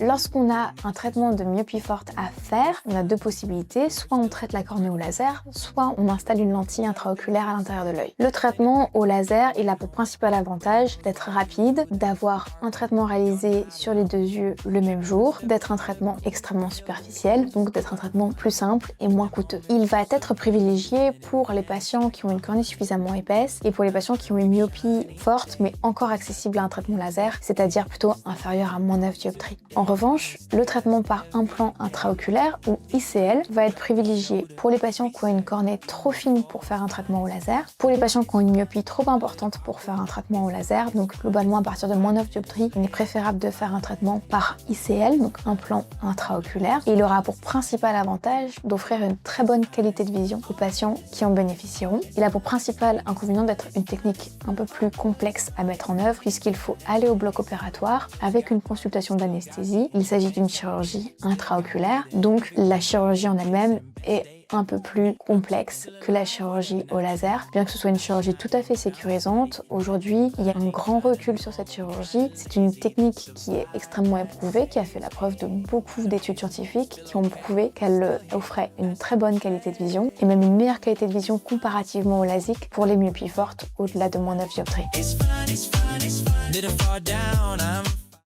Lorsqu'on a un traitement de myopie forte à faire, on a deux possibilités. Soit on traite la cornée au laser, soit on installe une lentille intraoculaire à l'intérieur de l'œil. Le traitement au laser, il a pour principal avantage d'être rapide, d'avoir un traitement réalisé sur les deux yeux le même jour, d'être un traitement extrêmement superficiel, donc d'être un traitement plus simple et moins coûteux. Il va être privilégié pour les patients qui ont une cornée suffisamment épaisse et pour les patients qui ont une myopie forte mais encore accessible à un traitement laser, c'est-à-dire plutôt inférieur à moins 9 dioptries. En revanche, le traitement par implant intraoculaire ou ICL va être privilégié pour les patients qui ont une cornée trop fine pour faire un traitement au laser, pour les patients qui ont une myopie trop importante pour faire un traitement au laser, donc globalement à partir de moins 9 dioptries, il est préférable de faire un traitement par ICL, donc implant intraoculaire, et il aura pour principal avantage d'offrir une très bonne qualité de vision aux patients qui en bénéficieront. Il a pour principal inconvénient d'être une technique un peu plus complexe à mettre en œuvre puisqu'il faut aller au bloc opératoire avec une consultation d'anesthésie. Il s'agit d'une chirurgie intraoculaire, donc la chirurgie en elle-même est un peu plus complexe que la chirurgie au laser. Bien que ce soit une chirurgie tout à fait sécurisante, aujourd'hui, il y a un grand recul sur cette chirurgie. C'est une technique qui est extrêmement éprouvée, qui a fait la preuve de beaucoup d'études scientifiques qui ont prouvé qu'elle offrait une très bonne qualité de vision et même une meilleure qualité de vision comparativement au LASIK pour les myopies fortes au-delà de moins 9 dioptries.